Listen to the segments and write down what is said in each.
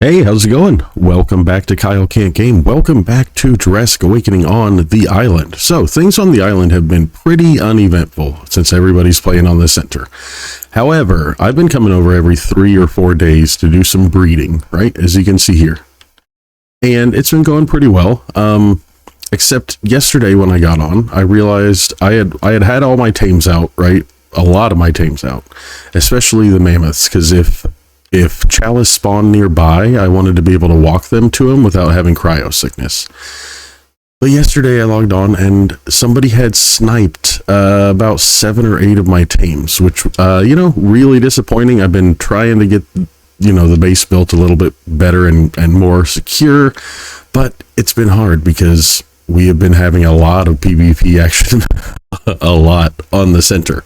Hey, how's it going? Welcome back to Kyle Can't Game. Welcome back to Jurassic Awakening on the island. So, things on the island have been pretty uneventful since everybody's playing on the center. However, I've been coming over every 3 or 4 days to do some breeding, right? As you can see here. And it's been going pretty well. Except yesterday when I got on, I realized I had all my tames out, right? A lot of my tames out. Especially the mammoths, because if Chalice spawned nearby, I wanted to be able to walk them to him without having cryo sickness. But yesterday I logged on and somebody had sniped about 7 or 8 of my tames, which, really disappointing. I've been trying to get, the base built a little bit better and more secure, but it's been hard because we have been having a lot of PvP action, a lot on the center.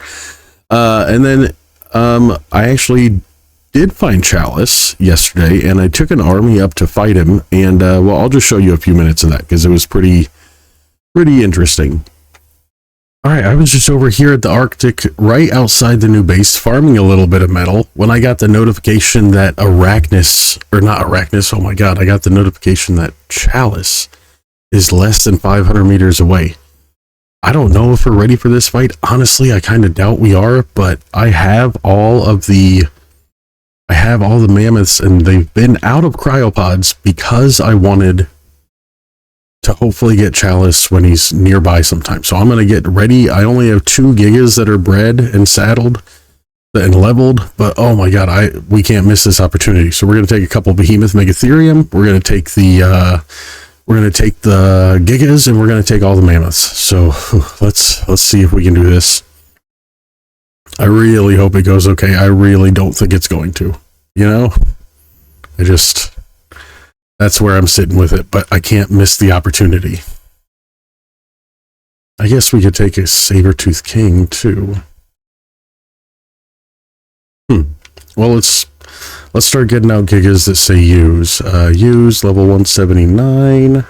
And then I actually did find Chalice yesterday, and I took an army up to fight him, and I'll just show you a few minutes of that because it was pretty interesting. All right, I was just over here at the Arctic, right outside the new base, farming a little bit of metal when I got the notification that I got the notification that Chalice is less than 500 meters away. I don't know if we're ready for this fight. Honestly, I kind of doubt we are, but I have all the mammoths, and they've been out of cryopods because I wanted to hopefully get Chalice when he's nearby sometime. So I'm going to get ready. I only have 2 gigas that are bred and saddled and leveled, but oh my god, we can't miss this opportunity. So we're going to take a couple behemoth megatherium. We're going to take the gigas, and we're going to take all the mammoths. So let's see if we can do this. I really hope it goes okay. I really don't think it's going to, that's where I'm sitting with it, but I can't miss the opportunity. I guess we could take a saber-tooth king too. Well, let's start getting out gigas that say use. Use level 179.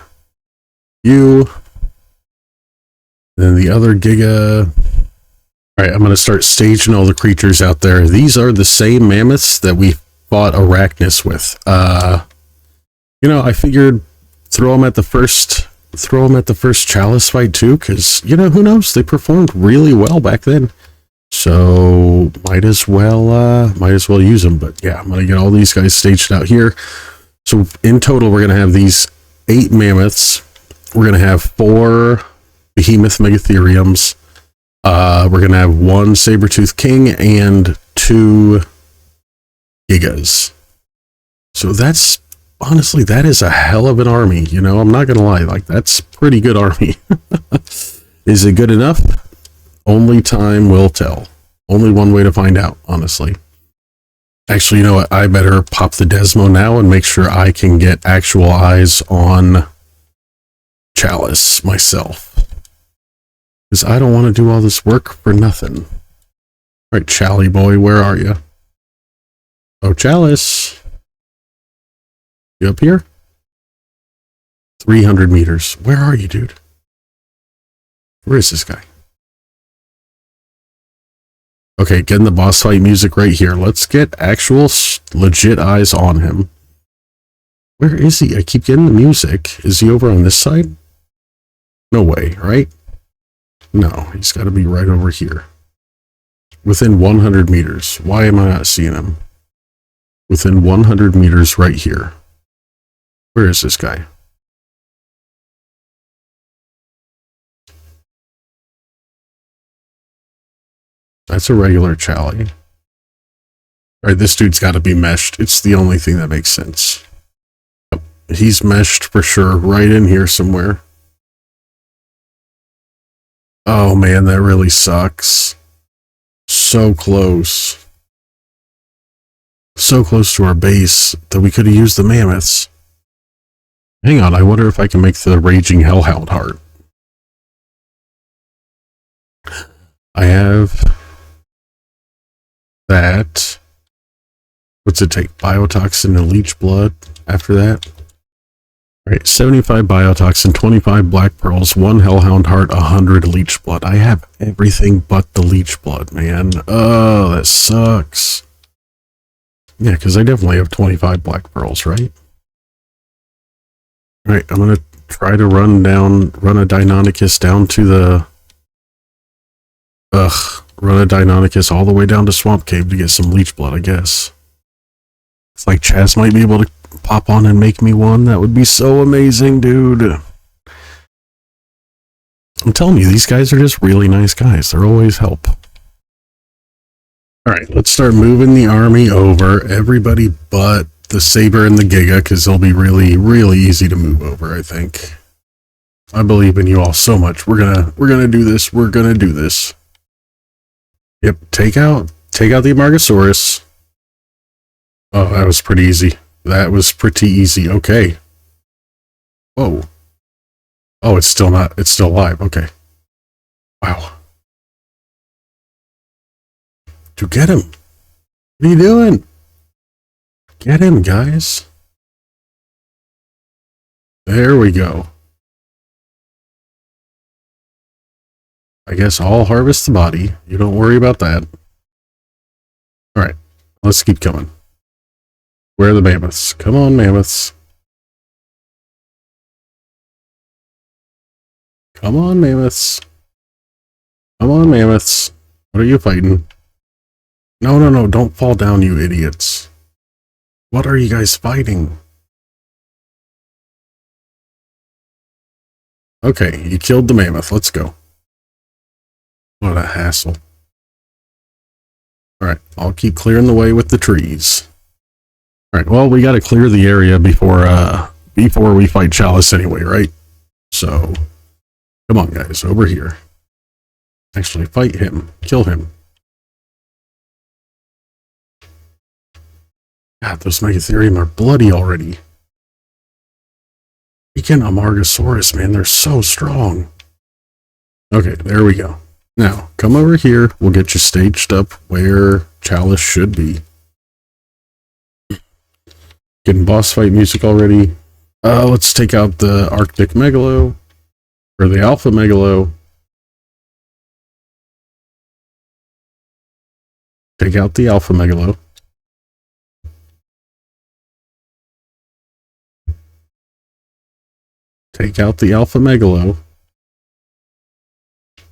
Then the other giga. All right, I'm going to start staging all the creatures out there. These are the same mammoths that we fought Arachnus with. I figured throw them at the first Chalice fight too, because who knows? They performed really well back then, so might as well use them. But yeah, I'm going to get all these guys staged out here. So in total, we're going to have these 8 mammoths. We're going to have 4 behemoth megatheriums. We're going to have 1 saber-tooth king and 2 gigas. So that is a hell of an army. I'm not going to lie. That's pretty good army. Is it good enough? Only time will tell. Only one way to find out, honestly. Actually, you know what? I better pop the Desmo now and make sure I can get actual eyes on Chalice myself. Because I don't want to do all this work for nothing. All right, Chally boy, where are you? Oh, Chalice. You up here? 300 meters. Where are you, dude? Where is this guy? Okay, getting the boss fight music right here. Let's get actual legit eyes on him. Where is he? I keep getting the music. Is he over on this side? No way, right? No, he's got to be right over here. Within 100 meters. Why am I not seeing him? Within 100 meters right here. Where is this guy? That's a regular Chally. Alright, this dude's got to be meshed. It's the only thing that makes sense. He's meshed for sure, right in here somewhere. Oh man, that really sucks. So close. So close to our base that we could have used the mammoths. Hang on, I wonder if I can make the Raging Hellhound heart. I have that. What's it take? Biotoxin and leech blood after that? Alright, 75 biotoxin, 25 black pearls, 1 hellhound heart, 100 leech blood. I have everything but the leech blood, man. Oh, that sucks. Yeah, because I definitely have 25 black pearls, right? Alright, I'm gonna try to run a Deinonychus down to the... run a Deinonychus all the way down to Swamp Cave to get some leech blood, I guess. It's like Chaz might be able to pop on and make me one. That would be so amazing, dude. I'm telling you, these guys are just really nice guys. They're always help. Alright, let's start moving the army over. Everybody but the Saber and the Giga, because they'll be really, really easy to move over, I think. I believe in you all so much. We're gonna do this. We're gonna do this. Yep, take out the Amargasaurus. Oh, that was pretty easy. That was pretty easy. Okay. Whoa. Oh, it's still alive. Okay. Wow. Dude, get him. What are you doing? Get him, guys. There we go. I guess I'll harvest the body. You don't worry about that. Alright, let's keep coming. Where are the mammoths? Come on, mammoths. Come on, mammoths. Come on, mammoths. What are you fighting? No, don't fall down, you idiots. What are you guys fighting? Okay, you killed the mammoth. Let's go. What a hassle. Alright, I'll keep clearing the way with the trees. Alright, well, we gotta clear the area before we fight Chalice anyway, right? So, come on, guys, over here. Actually, fight him. Kill him. God, those Megatherium are bloody already. Freaking Amargasaurus, man, they're so strong. Okay, there we go. Now, come over here. We'll get you staged up where Chalice should be. Getting boss fight music already. Let's take out the Arctic Megalo. Or the Alpha Megalo. Take out the Alpha Megalo. Take out the Alpha Megalo.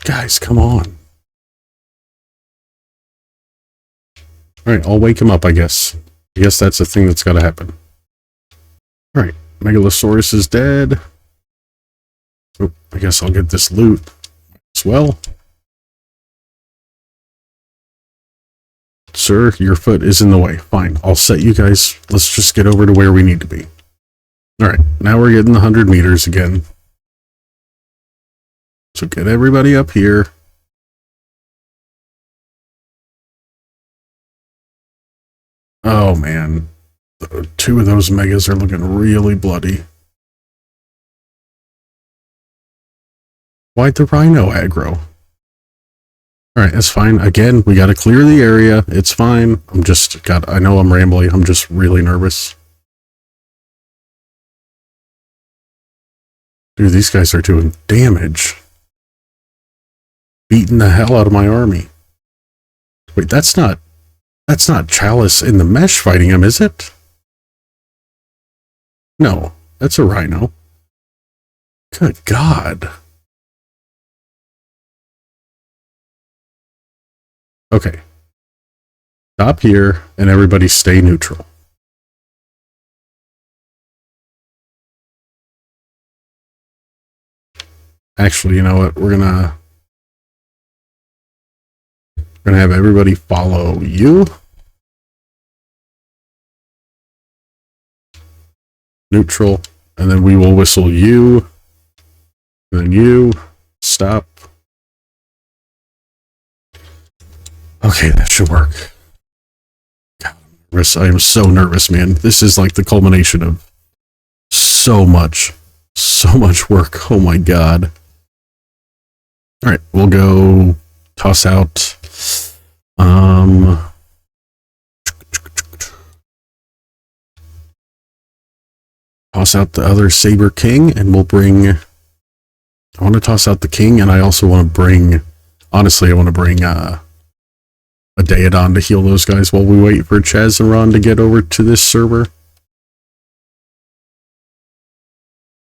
Guys, come on. Alright, I'll wake him up, I guess. I guess that's the thing that's got to happen. Alright, Megalosaurus is dead. Oh, I guess I'll get this loot as well. Sir, your foot is in the way. Fine, I'll set you guys. Let's just get over to where we need to be. Alright, now we're getting the 100 meters again. So get everybody up here. Oh man, two of those megas are looking really bloody. Why'd the rhino aggro? Alright, that's fine. Again, we gotta clear the area. It's fine. I know I'm rambling. I'm just really nervous. Dude, these guys are doing damage. Beating the hell out of my army. Wait, that's not Chalice in the mesh fighting him, is it? No, that's a rhino. Good God. Okay. Stop here, and everybody stay neutral. Actually, you know what? We're gonna have everybody follow you. Neutral. And then we will whistle you. And then you. Stop. Okay, that should work. God, I am so nervous, man. This is like the culmination of so much work. Oh my God. Alright, we'll go toss out the other Saber King, and we'll bring... I want to toss out the King, and I also want to bring... Honestly, I want to bring a Daedon to heal those guys while we wait for Chaz and Ron to get over to this server.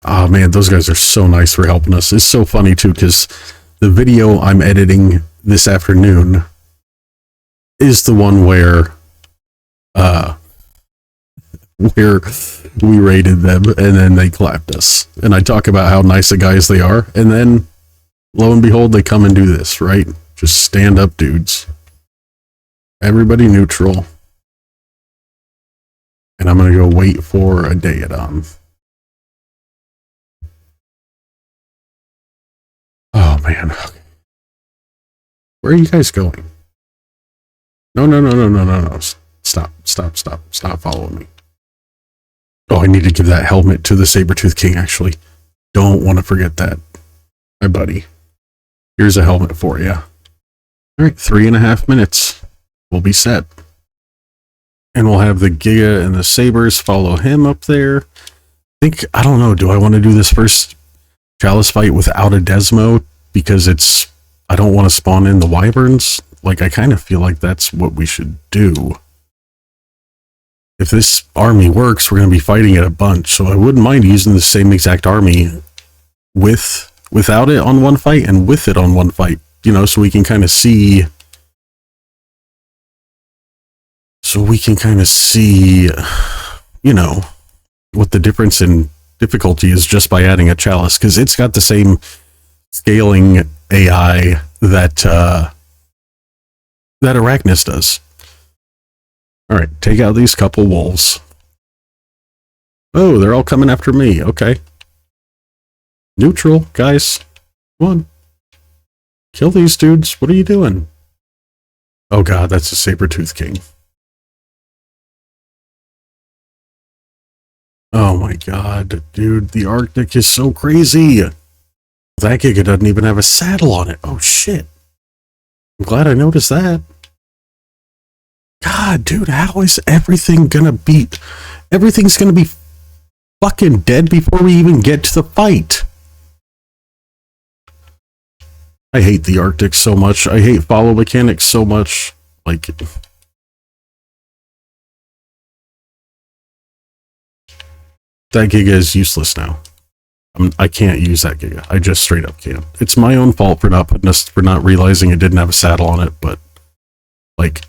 Oh man, those guys are so nice for helping us. It's so funny too, because the video I'm editing this afternoon is the one where we raided them and then they clapped us. And I talk about how nice the guys they are, and then lo and behold, they come and do this, right? Just stand up dudes. Everybody neutral. And I'm gonna go wait for a Daedon. Oh man. Where are you guys going? No. Stop following me. Oh, I need to give that helmet to the Saber-Tooth King, actually. Don't want to forget that. My buddy. Here's a helmet for you. Alright, 3.5 minutes. We'll be set. And we'll have the Giga and the Sabers follow him up there. I don't know, do I want to do this first Chalice fight without a Desmo? Because I don't want to spawn in the Wyverns. Like, I kind of feel like that's what we should do. If this army works, we're going to be fighting it a bunch, so I wouldn't mind using the same exact army without it on one fight and with it on one fight, you know, so we can kind of see you know, what the difference in difficulty is just by adding a Chalice, because it's got the same scaling AI that Arachnus does. Alright, take out these couple wolves. Oh, they're all coming after me. Okay. Neutral, guys. Come on. Kill these dudes. What are you doing? Oh god, that's a Saber-Tooth King. Oh my god, dude, the Arctic is so crazy. That Giga doesn't even have a saddle on it. Oh shit. I'm glad I noticed that. God, dude, how is everything gonna be... Everything's gonna be fucking dead before we even get to the fight. I hate the Arctic so much. I hate follow mechanics so much. Like... That Giga is useless now. I can't use that Giga. I just straight up can't. It's my own fault for not realizing it didn't have a saddle on it, but... Like...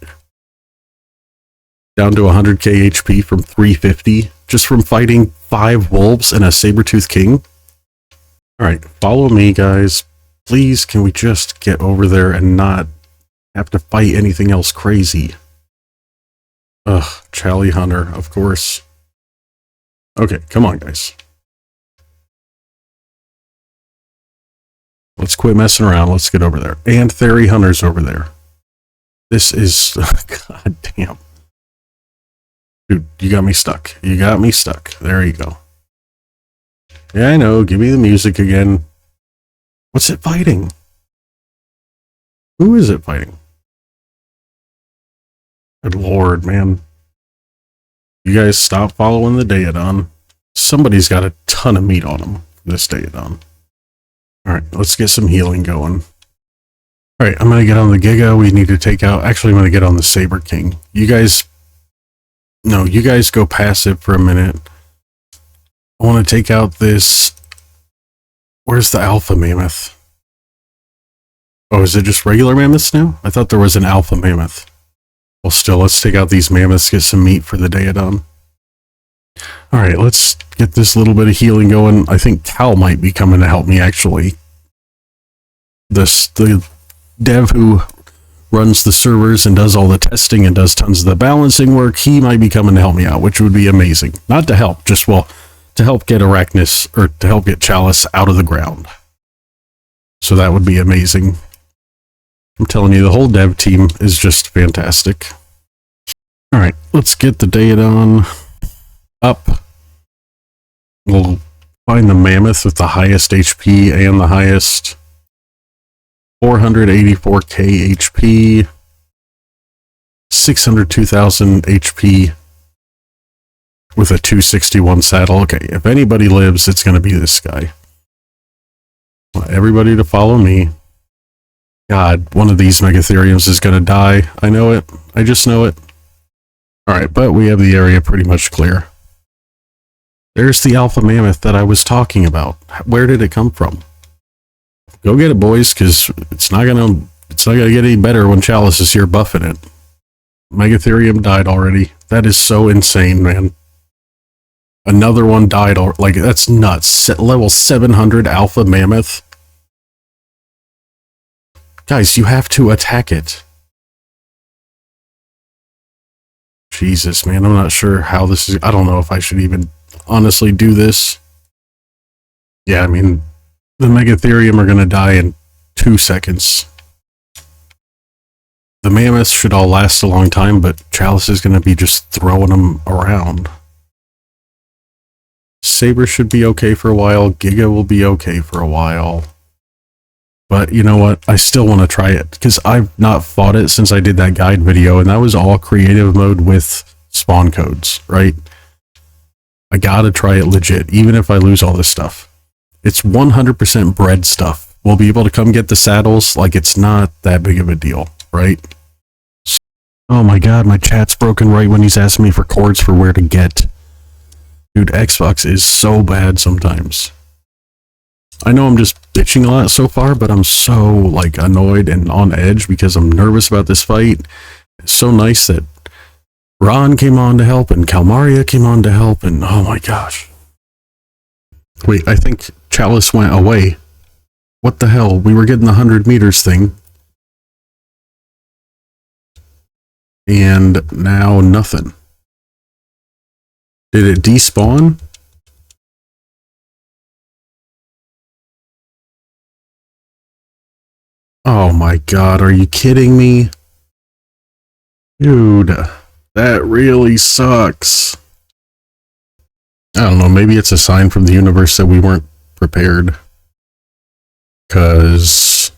Down to 100k HP from 350, just from fighting 5 wolves and a Saber-Tooth King. Alright, follow me, guys. Please, can we just get over there and not have to fight anything else crazy? Ugh, Chally Hunter, of course. Okay, come on, guys. Let's quit messing around. Let's get over there. And Theory Hunter's over there. This is... God damn. Dude, you got me stuck. You got me stuck. There you go. Yeah, I know. Give me the music again. What's it fighting? Who is it fighting? Good lord, man. You guys stop following the Daedon. Somebody's got a ton of meat on them, this Daedon. Alright, let's get some healing going. Alright, I'm going to get on the Giga. We need to take out... Actually, I'm going to get on the Saber King. You guys... No, you guys go passive for a minute. I want to take out this... Where's the Alpha Mammoth? Oh, is it just regular mammoths now? I thought there was an Alpha Mammoth. Well, still, let's take out these mammoths, get some meat for the Daedon. Alright, let's get this little bit of healing going. I think Cal might be coming to help me, actually. The dev who runs the servers and does all the testing and does tons of the balancing work, he might be coming to help me out, which would be amazing. Not to help, just, well, to help get Arachnus, or to help get Chalice out of the ground. So that would be amazing. I'm telling you, the whole dev team is just fantastic. Alright, let's get the Daedon up. We'll find the Mammoth with the highest HP and the highest 484k HP, 602,000 HP with a 261 saddle. Okay, if anybody lives, it's going to be this guy. Want everybody to follow me. God, one of these Megatheriums is going to die. I know it. I just know it. Alright, but we have the area pretty much clear. There's the alpha mammoth that I was talking about. Where did it come from? Go get it, boys, because it's not gonna get any better when Chalice is here buffing it. Megatherium died already. That is so insane, man. Another one died. Like, that's nuts. Level 700 alpha mammoth. Guys, you have to attack it. Jesus, man, I'm not sure how this is. I don't know if I should even honestly do this. Yeah, I mean, the Megatherium are going to die in 2 seconds. The mammoths should all last a long time, but Chalice is going to be just throwing them around. Saber should be okay for a while. Giga will be okay for a while. But you know what? I still want to try it, because I've not fought it since I did that guide video, and that was all creative mode with spawn codes, right? I gotta try it legit, even if I lose all this stuff. It's 100% bred stuff. We'll be able to come get the saddles, like it's not that big of a deal, right? Oh my god, my chat's broken right when he's asking me for coords for where to get. Dude, Xbox is so bad sometimes. I know I'm just bitching a lot so far, but I'm so, like, annoyed and on edge because I'm nervous about this fight. It's so nice that Ron came on to help and Calmaria came on to help, and oh my gosh. Wait, I think Chalice went away. What the hell? We were getting the 100 meters thing. And now nothing. Did it despawn? Oh my god, are you kidding me? Dude, that really sucks. I don't know, maybe it's a sign from the universe that we weren't prepared. Because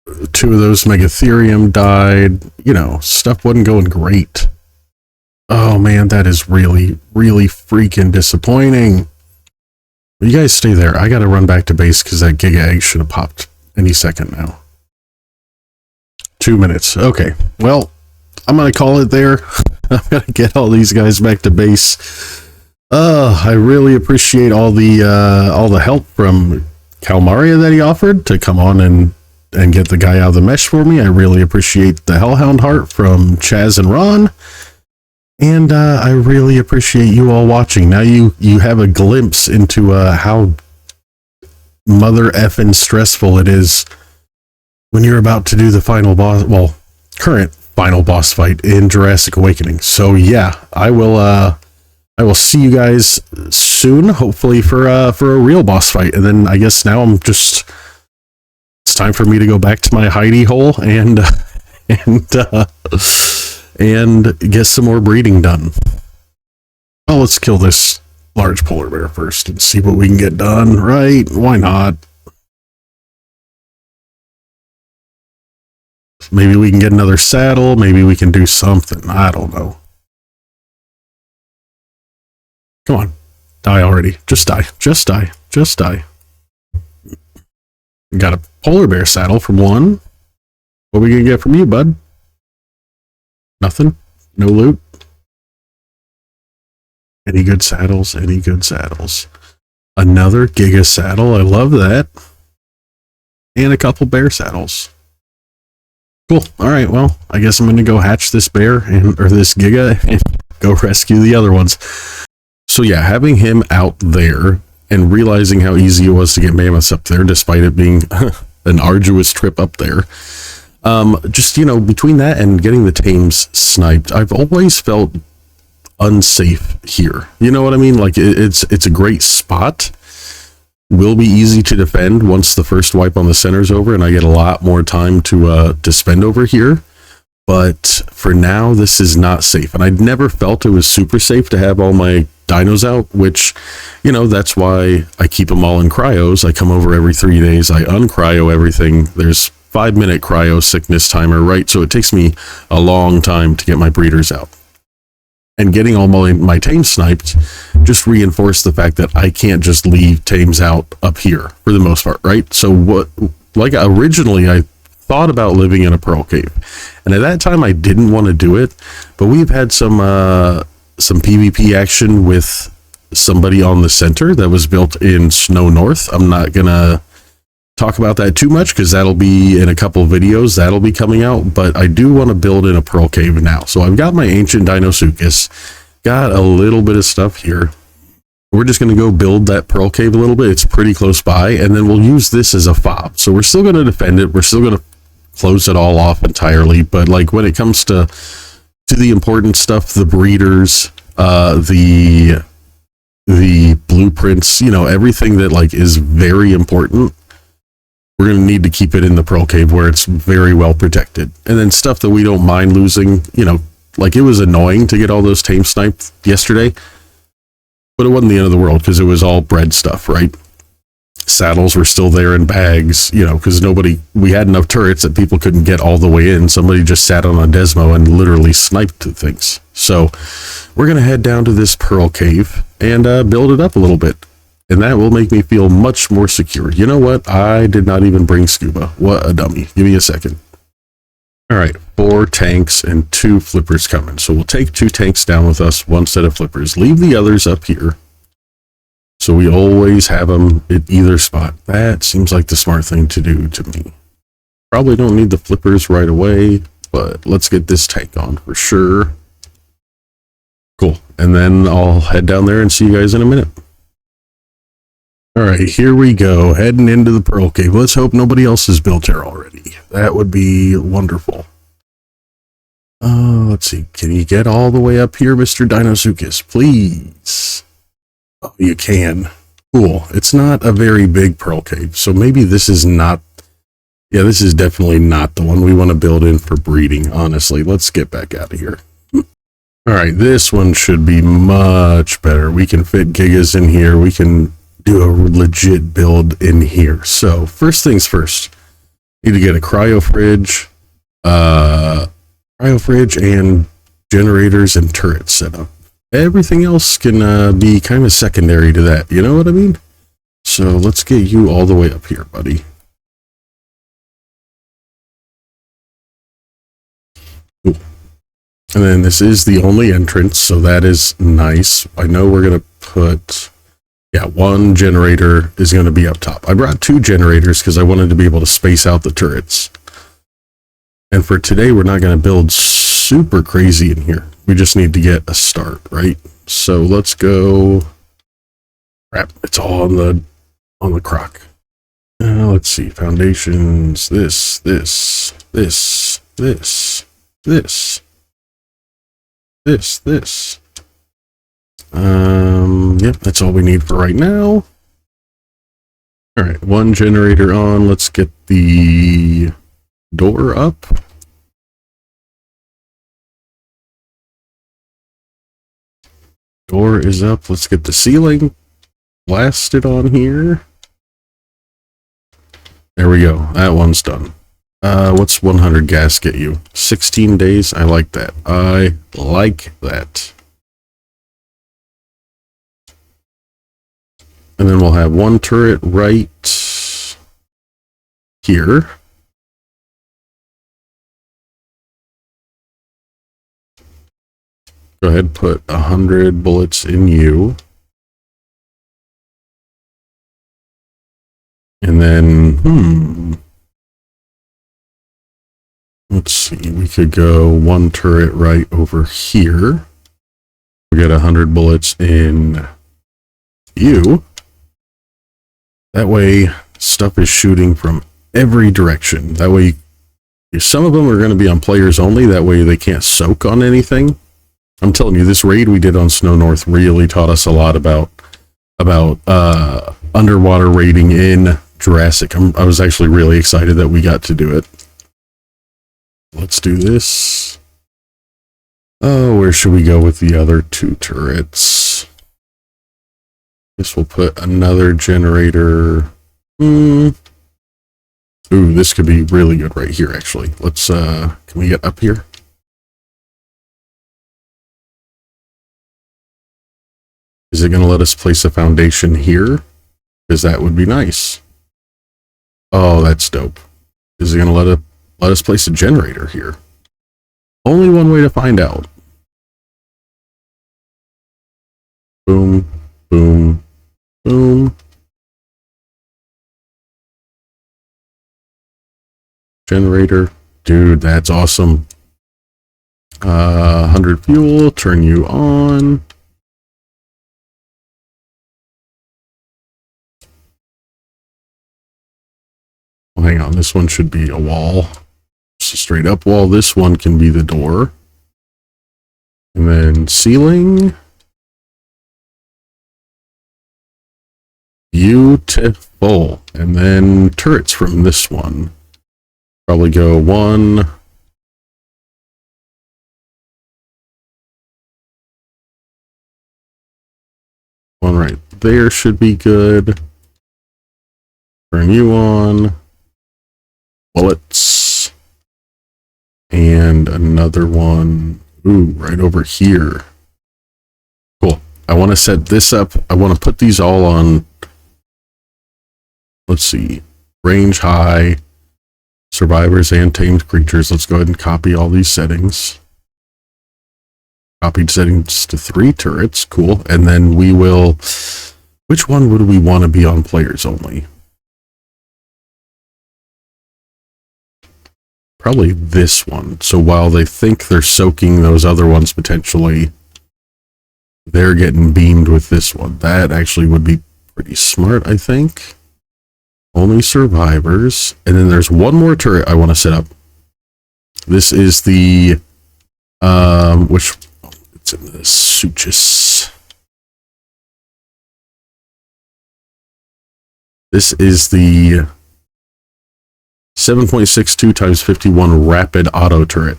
2 of those Megatherium died. You know, stuff wasn't going great. Oh man, that is really, really freaking disappointing. You guys stay there. I gotta run back to base because that Giga Egg should have popped any second now. 2 minutes. Okay. Well, I'm gonna call it there. I'm gonna get all these guys back to base. I really appreciate all the help from Calmaria that he offered to come on and get the guy out of the mesh for me. I really appreciate the Hellhound Heart from Chaz and Ron. And I really appreciate you all watching. Now you have a glimpse into how mother effing stressful it is when you're about to do the final boss, well, current final boss fight in Jurassic Awakening. So yeah, I will see you guys soon, hopefully for a real boss fight. And then I guess now it's time for me to go back to my hidey hole and get some more breeding done. Well, let's kill this large polar bear first and see what we can get done, right? Why not? Maybe we can get another saddle. Maybe we can do something. I don't know. Come on. Die already. Just die. Just die. Just die. Got a polar bear saddle from one. What are we going to get from you, bud? Nothing? No loot? Any good saddles? Any good saddles? Another Giga saddle. I love that. And a couple bear saddles. Cool. Alright, well, I guess I'm going to go hatch this bear, or this Giga, and go rescue the other ones. So yeah, having him out there, and realizing how easy it was to get mammoths up there, despite it being an arduous trip up there. Just, you know, between that and getting the tames sniped, I've always felt unsafe here. You know what I mean? Like, it's a great spot. Will be easy to defend once the first wipe on the center's over and I get a lot more time to spend over here. But for now, this is not safe. And I'd never felt it was super safe to have all my dinos out, which, you know, that's why I keep them all in cryos. I come over every 3 days. I uncryo everything. There's 5-minute cryo sickness timer, right? So it takes me a long time to get my breeders out. And getting all my tames sniped just reinforced the fact that I can't just leave tames out up here for the most part, right? So like originally I thought about living in a pearl cave. And at that time I didn't want to do it, but we've had some some PvP action with somebody on the center that was built in Snow North. I'm not gonna talk about that too much because that'll be in a couple of videos that'll be coming out, but I do want to build in a pearl cave now. So I've got my ancient Dinosuchus, got a little bit of stuff here. We're just going to go build that pearl cave a little bit. It's pretty close by, and then we'll use this as a fob. So we're still going to defend it. We're still going to close it all off entirely, but like when it comes to the important stuff, the breeders, the blueprints, you know, everything that like is very important, we're going to need to keep it in the pearl cave where it's very well protected. And then stuff that we don't mind losing, you know, like it was annoying to get all those tame sniped yesterday, but it wasn't the end of the world because it was all bred stuff, right? Saddles were still there in bags, you know, because we had enough turrets that people couldn't get all the way in. Somebody just sat on a Desmo and literally sniped things. So we're going to head down to this pearl cave and build it up a little bit. And that will make me feel much more secure. You know what? I did not even bring scuba. What a dummy. Give me a second. All right, 4 tanks and 2 flippers coming. So we'll take 2 tanks down with us, 1 set of flippers. Leave the others up here. So we always have them at either spot. That seems like the smart thing to do to me. Probably don't need the flippers right away, but let's get this tank on for sure. Cool. And then I'll head down there and see you guys in a minute. All right, here we go, heading into the pearl cave. Let's hope nobody else has built here already. That would be wonderful. Let's see. Can you get all the way up here, Mr. Dinosuchus? Please. Oh, you can. Cool. It's not a very big pearl cave, so maybe this is not... Yeah, this is definitely not the one we want to build in for breeding, honestly. Let's get back out of here. All right, this one should be much better. We can fit gigas in here. We can do a legit build in here. So first things first, need to get a cryo fridge and generators and turrets set up. Everything else can be kind of secondary to that, you know what I mean? So let's get you all the way up here, buddy. Cool. And then this is the only entrance, so that is nice. I know we're gonna put... Yeah, 1 generator is going to be up top. I brought 2 generators because I wanted to be able to space out the turrets. And for today, we're not going to build super crazy in here. We just need to get a start, right? So let's go. Crap, it's all on the crock. Let's see, foundations. This. Yep, that's all we need for right now. All right, 1 generator on. Let's get the door up. Door is up. Let's get the ceiling blasted on here. There we go. That one's done. What's 100 gas get you? 16 days. I like that. I like that. And then we'll have 1 turret right here. Go ahead, put 100 bullets in you. And then, let's see, we could go 1 turret right over here. We get 100 bullets in you. That way, stuff is shooting from every direction. That way, some of them are going to be on players only. That way, they can't soak on anything. I'm telling you, this raid we did on Snow North really taught us a lot about underwater raiding in Jurassic. I was actually really excited that we got to do it. Let's do this. Oh, where should we go with the other 2 turrets? This will put another generator. Ooh, this could be really good right here, actually. Let's, can we get up here? Is it going to let us place a foundation here? Because that would be nice. Oh, that's dope. Is it going to let us place a generator here? Only one way to find out. Boom, boom, boom. Generator. Dude, that's awesome. 100 fuel, turn you on. Well, hang on, this one should be a wall. Just a straight up wall. This one can be the door. And then ceiling. Beautiful. And then turrets from this one. Probably go one. One right there should be good. Turn you on. Bullets. And another one. Ooh, right over here. Cool. I want to set this up. I want to put these all on. Let's see. Range high. Survivors and tamed creatures. Let's go ahead and copy all these settings. Copied settings to 3 turrets. Cool. And then we will... Which one would we want to be on players only? Probably this one. So while they think they're soaking those other ones potentially, they're getting beamed with this one. That actually would be pretty smart, I think. Only survivors. And then there's one more turret I want to set up. This is the... which... It's in the Suchus. This is the 7.62 times 51 rapid auto turret.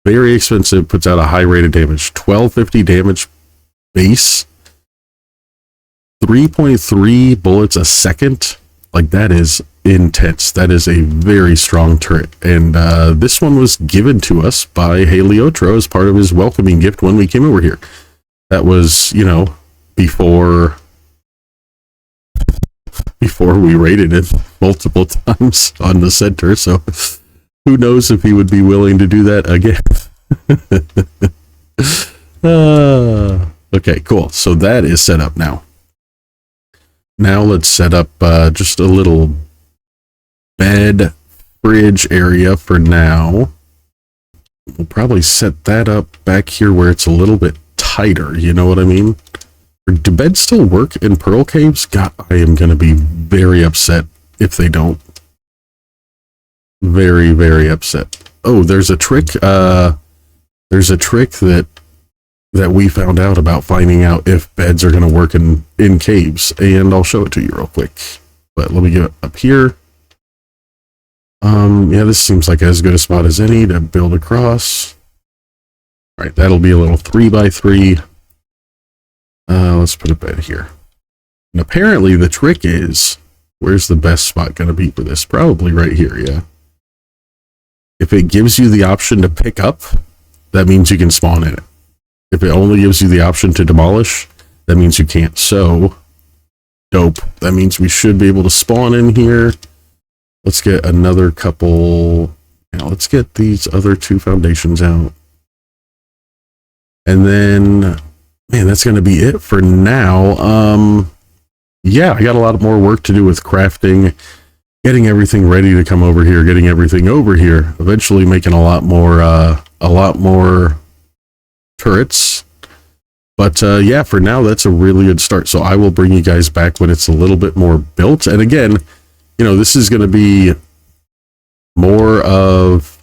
Very expensive, puts out a high rate of damage. 1250 damage base. 3.3 bullets a second. Like, that is intense. That is a very strong turret. And this one was given to us by Heliotro as part of his welcoming gift when we came over here. That was, you know, before we raided it multiple times on the center. So who knows if he would be willing to do that again. Okay, cool. So that is set up now. Now let's set up just a little bed fridge area for now. We'll probably set that up back here where it's a little bit tighter, you know what I mean? Do beds still work in Pearl Caves? God, I am going to be very upset if they don't. Very, very upset. Oh, there's a trick. There's a trick that we found out about finding out if beds are going to work in caves, and I'll show it to you real quick. But let me get up here. Yeah, this seems like as good a spot as any to build across. All right, that'll be a little 3x3. Let's put a bed here. And apparently the trick is, where's the best spot going to be for this? Probably right here, yeah. If it gives you the option to pick up, that means you can spawn in it. If it only gives you the option to demolish, that means you can't. So, dope. That means we should be able to spawn in here. Let's get another couple. Now, let's get these other 2 foundations out. And then, man, that's going to be it for now. Yeah, I got a lot more work to do with crafting, getting everything ready to come over here, getting everything over here, eventually making a lot more turrets. But yeah, for now, that's a really good start. So I will bring you guys back when it's a little bit more built. And again, you know, this is going to be more of,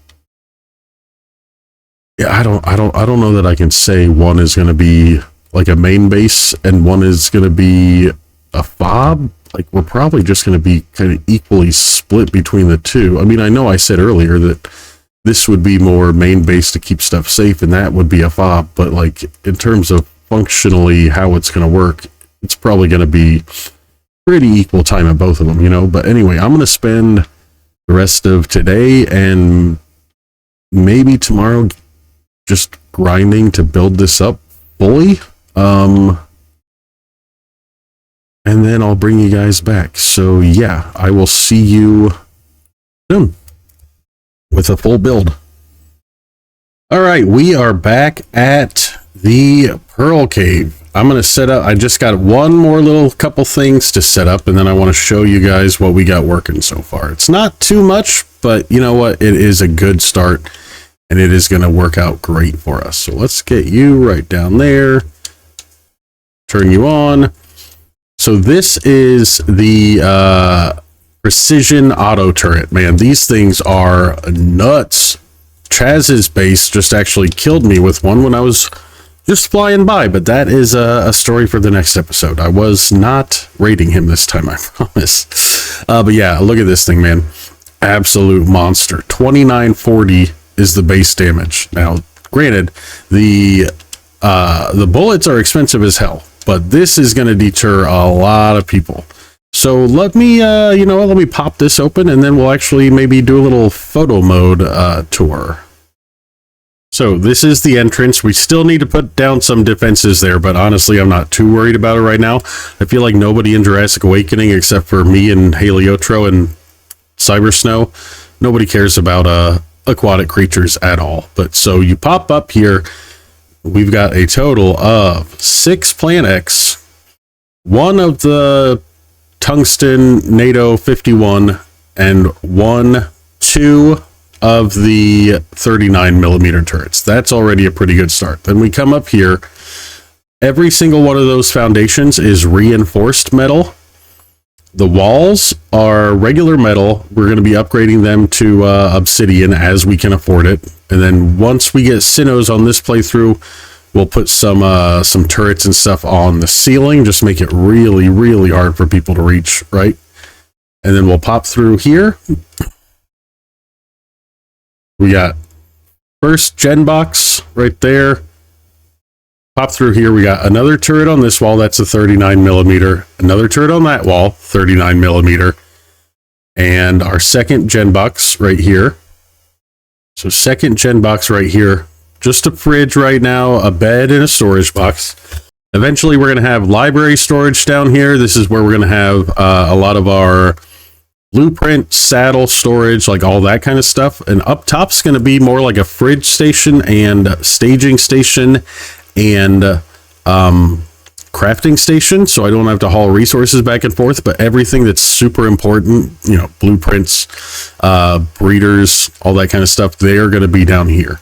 yeah, I don't know that I can say one is going to be like a main base and one is going to be a fob. Like, we're probably just going to be kind of equally split between the two. I mean, I know I said earlier that this would be more main base to keep stuff safe, and that would be a fob. But like, in terms of functionally how it's going to work, it's probably going to be pretty equal time at both of them, you know. But anyway, I'm going to spend the rest of today and maybe tomorrow just grinding to build this up fully. And then I'll bring you guys back. So yeah, I will see you soon with a full build. All right, we are back at the Pearl Cave. I'm going to set up. I just got one more little couple things to set up, and then I want to show you guys what we got working so far. It's not too much, but you know what? It is a good start, and it is going to work out great for us. So let's get you right down there. Turn you on. So this is the precision auto turret. Man, these things are nuts. Chaz's base just actually killed me with one when I was just flying by, but that is a story for the next episode. I was not raiding him this time, I promise. But yeah, look at this thing, man. Absolute monster. 2940 is the base damage. Now, granted, the bullets are expensive as hell, but this is going to deter a lot of people. So let me, let me pop this open, and then we'll actually maybe do a little photo mode tour. So this is the entrance. We still need to put down some defenses there, but honestly, I'm not too worried about it right now. I feel like nobody in Jurassic Awakening, except for me and Heliotro and Cyber Snow, nobody cares about aquatic creatures at all. But so you pop up here, we've got a total of 6 Plant X, 1 of the Tungsten NATO 51, and 2 of the 39mm turrets. That's already a pretty good start. Then we come up here. Every single one of those foundations is reinforced metal. The walls are regular metal. We're going to be upgrading them to obsidian as we can afford it. And then once we get Sinnohs on this playthrough, we'll put some turrets and stuff on the ceiling. Just make it really, really hard for people to reach, right? And then we'll pop through here. We got first gen box right there. Pop through here. We got another turret on this wall. That's a 39mm. Another turret on that wall, 39mm. And our second gen box right here. So second gen box right here. Just a fridge right now, a bed, and a storage box. Eventually, we're going to have library storage down here. This is where we're going to have a lot of our blueprint, saddle storage, like all that kind of stuff. And up top's going to be more like a fridge station and staging station and crafting station, so I don't have to haul resources back and forth. But everything that's super important, blueprints, breeders, all that kind of stuff, they are going to be down here.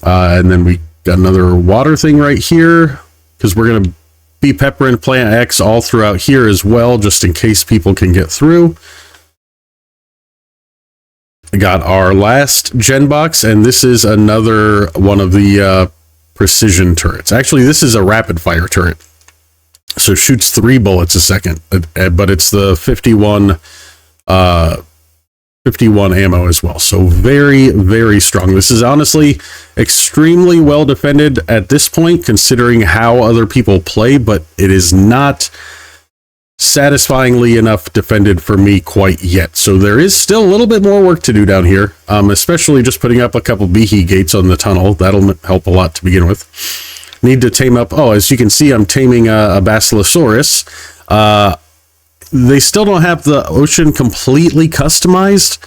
And then we got another water thing right here, because we're going to be peppering Plant X all throughout here as well, just in case people can get through. We got our last gen box, and this is another one of the precision turrets. Actually, this is a rapid fire turret, so it shoots 3 bullets a second, but it's the 51 ammo as well. So very, very strong. This is honestly extremely well defended at this point, considering how other people play, but it is not satisfyingly enough defended for me quite yet. So there is still a little bit more work to do down here, especially just putting up a couple behe gates on the tunnel. That'll help a lot to begin with. Need to tame up, as you can see, I'm taming a Basilosaurus. They still don't have the ocean completely customized,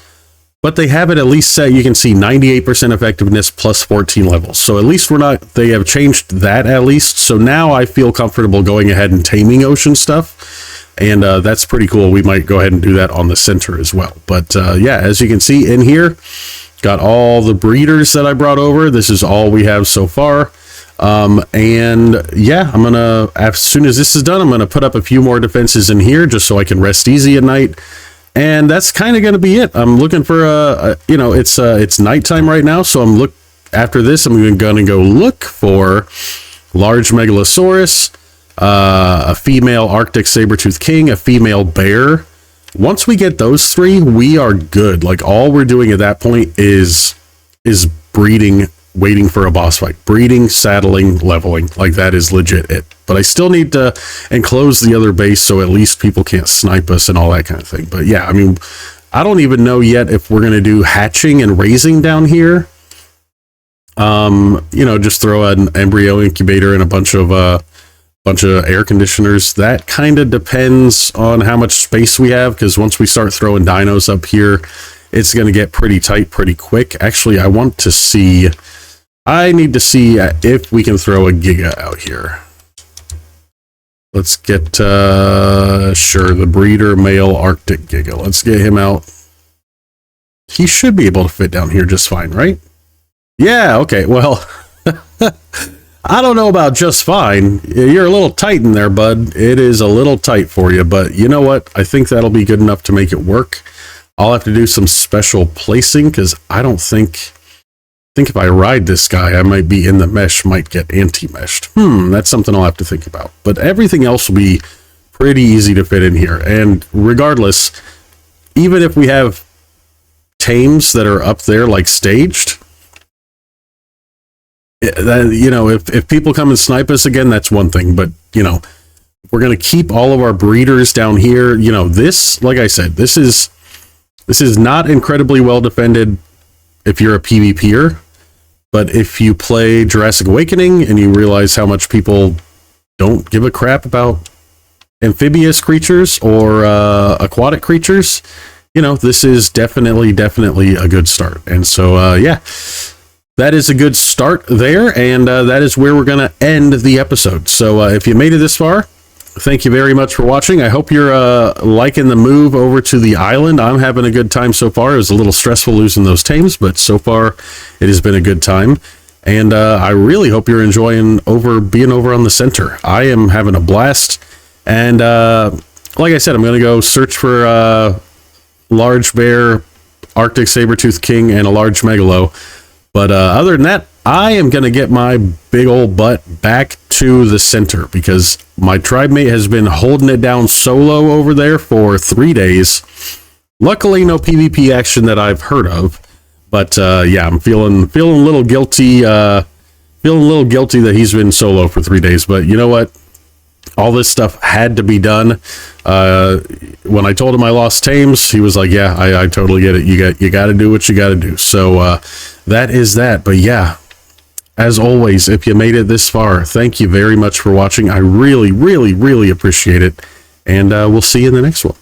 but they have it at least set. You can see 98% effectiveness plus 14 levels. So at least they have changed that at least. So now I feel comfortable going ahead and taming ocean stuff. And that's pretty cool. We might go ahead and do that on the center as well. But yeah, as you can see in here, got all the breeders that I brought over. This is all we have so far. And yeah, I'm going to, as soon as this is done, I'm going to put up a few more defenses in here just so I can rest easy at night. And that's kind of going to be it. I'm looking for it's nighttime right now. So after this, I'm going to go look for large Megalosaurus, a female Arctic saber-tooth king, a female bear. Once we get those 3, we are good. Like, all we're doing at that point is breeding, waiting for a boss fight. Breeding, saddling, leveling. Like, that is legit it. But I still need to enclose the other base so at least people can't snipe us and all that kind of thing. But yeah, I mean, I don't even know yet if we're going to do hatching and raising down here. Just throw an embryo incubator and a bunch of air conditioners. That kind of depends on how much space we have, because once we start throwing dinos up here, it's going to get pretty tight pretty quick. Actually, I need to see if we can throw a giga out here. Let's get, sure, the breeder male Arctic Giga. Let's get him out. He should be able to fit down here just fine, right? Yeah, okay, well, I don't know about just fine. You're a little tight in there, bud. It is a little tight for you, but you know what? I think that'll be good enough to make it work. I'll have to do some special placing, because I don't think if I ride this guy, I might be in the mesh, might get anti-meshed. That's something I'll have to think about. But everything else will be pretty easy to fit in here. And regardless, even if we have tames that are up there, like staged, you know, if people come and snipe us again, that's one thing. But, you know, we're going to keep all of our breeders down here. You know, this, like I said, this is not incredibly well defended if you're a PvPer, but if you play Jurassic Awakening and you realize how much people don't give a crap about amphibious creatures or aquatic creatures, you know, this is definitely a good start. And so, yeah, that is a good start there, and that is where we're going to end the episode. So if you made it this far, thank you very much for watching. I hope you're liking the move over to the island. I'm having a good time so far. It was a little stressful losing those tames, but so far it has been a good time. And I really hope you're enjoying being over on the center. I am having a blast. And like I said, I'm going to go search for large bear, Arctic saber-tooth king, and a large megalo. But other than that, I am going to get my big old butt back to the center, because my tribe mate has been holding it down solo over there for 3 days. Luckily, no PvP action that I've heard of. But yeah, I'm feeling a little guilty. Feeling a little guilty that he's been solo for 3 days. But you know what? All this stuff had to be done. When I told him I lost tames, he was like, yeah, I totally get it. You got to do what you got to do. So that is that. But yeah, as always, if you made it this far, thank you very much for watching. I really appreciate it. And we'll see you in the next one.